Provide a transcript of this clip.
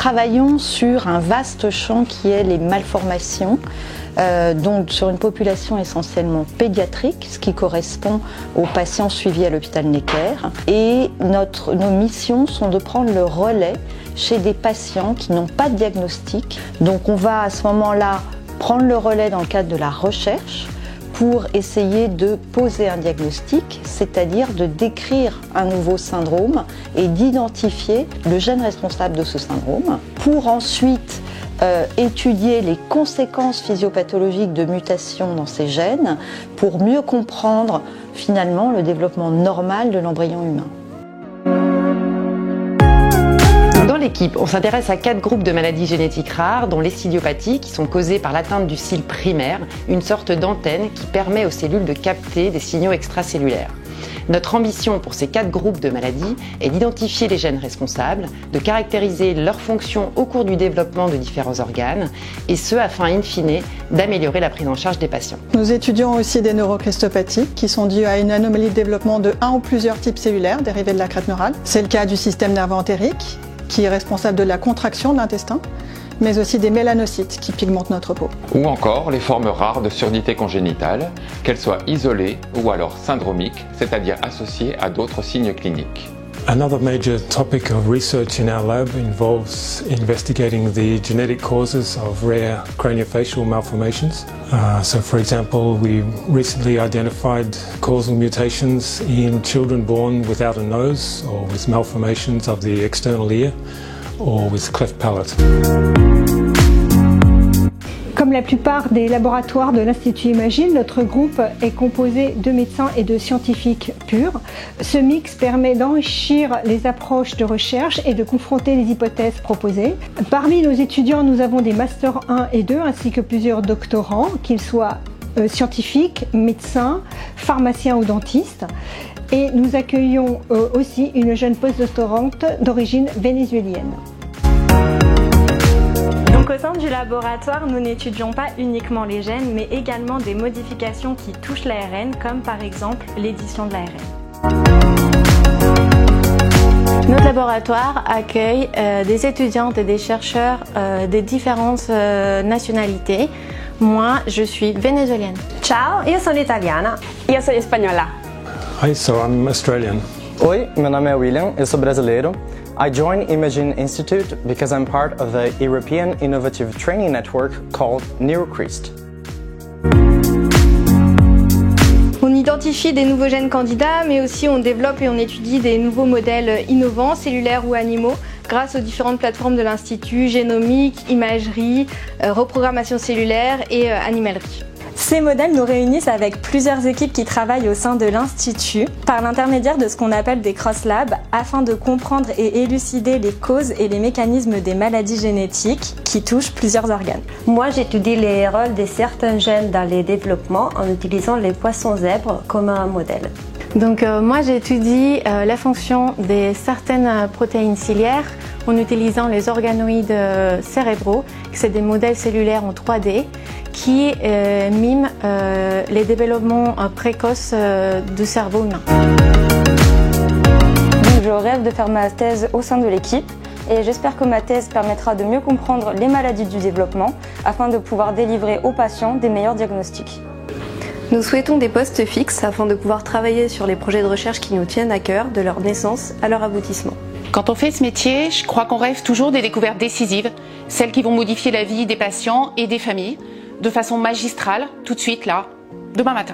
travaillons sur un vaste champ qui est les malformations, donc sur une population essentiellement pédiatrique, ce qui correspond aux patients suivis à l'hôpital Necker. Et nos missions sont de prendre le relais chez des patients qui n'ont pas de diagnostic. Donc on va à ce moment-là prendre le relais dans le cadre de la recherche pour essayer de poser un diagnostic, c'est-à-dire de décrire un nouveau syndrome et d'identifier le gène responsable de ce syndrome, pour ensuite étudier les conséquences physiopathologiques de mutations dans ces gènes pour mieux comprendre finalement le développement normal de l'embryon humain. Dans l'équipe, on s'intéresse à 4 groupes de maladies génétiques rares, dont l'esthydiopathie, qui sont causées par l'atteinte du cil primaire, une sorte d'antenne qui permet aux cellules de capter des signaux extracellulaires. Notre ambition pour ces 4 groupes de maladies est d'identifier les gènes responsables, de caractériser leurs fonctions au cours du développement de différents organes, et ce afin, in fine, d'améliorer la prise en charge des patients. Nous étudions aussi des neurocrestopathies qui sont dues à une anomalie de développement de un ou plusieurs types cellulaires dérivés de la crête neurale. C'est le cas du système nerveux entérique, qui est responsable de la contraction de l'intestin, mais aussi des mélanocytes qui pigmentent notre peau. Ou encore les formes rares de surdité congénitale, qu'elles soient isolées ou alors syndromiques, c'est-à-dire associées à d'autres signes cliniques. Another major topic of research in our lab involves investigating the genetic causes of rare craniofacial malformations. So for example, we recently identified causal mutations in children born without a nose or with malformations of the external ear or with cleft palate. Comme la plupart des laboratoires de l'Institut Imagine, notre groupe est composé de médecins et de scientifiques purs. Ce mix permet d'enrichir les approches de recherche et de confronter les hypothèses proposées. Parmi nos étudiants, nous avons des Master 1 et 2 ainsi que plusieurs doctorants, qu'ils soient scientifiques, médecins, pharmaciens ou dentistes. Et nous accueillons aussi une jeune postdoctorante d'origine vénézuélienne. Donc au sein du laboratoire, nous n'étudions pas uniquement les gènes, mais également des modifications qui touchent l'ARN, comme par exemple l'édition de l'ARN. Notre laboratoire accueille des étudiantes et des chercheurs de différentes nationalités. Moi, je suis vénézuélienne. Ciao, io sono italiana. Io sono spagnola. Hi, so I'm Australian. Oi, meu nome é William, eu sou brasileiro. I joined Imagine Institute because I'm part of the European Innovative Training Network called NeuroCrest. On identifie des nouveaux gènes candidats, mais aussi on développe et on étudie des nouveaux modèles innovants, cellulaires ou animaux, grâce aux différentes plateformes de l'Institut, génomique, imagerie, reprogrammation cellulaire et animalerie. Ces modèles nous réunissent avec plusieurs équipes qui travaillent au sein de l'Institut par l'intermédiaire de ce qu'on appelle des cross-labs afin de comprendre et élucider les causes et les mécanismes des maladies génétiques qui touchent plusieurs organes. Moi, j'étudie les rôles de certains gènes dans les développements en utilisant les poissons zèbres comme un modèle. Donc moi j'étudie la fonction de certaines protéines ciliaires en utilisant les organoïdes cérébraux, c'est des modèles cellulaires en 3D qui miment les développements précoces du cerveau humain. Donc, je rêve de faire ma thèse au sein de l'équipe et j'espère que ma thèse permettra de mieux comprendre les maladies du développement afin de pouvoir délivrer aux patients des meilleurs diagnostics. Nous souhaitons des postes fixes afin de pouvoir travailler sur les projets de recherche qui nous tiennent à cœur, de leur naissance à leur aboutissement. Quand on fait ce métier, je crois qu'on rêve toujours des découvertes décisives, celles qui vont modifier la vie des patients et des familles, de façon magistrale, tout de suite là, demain matin.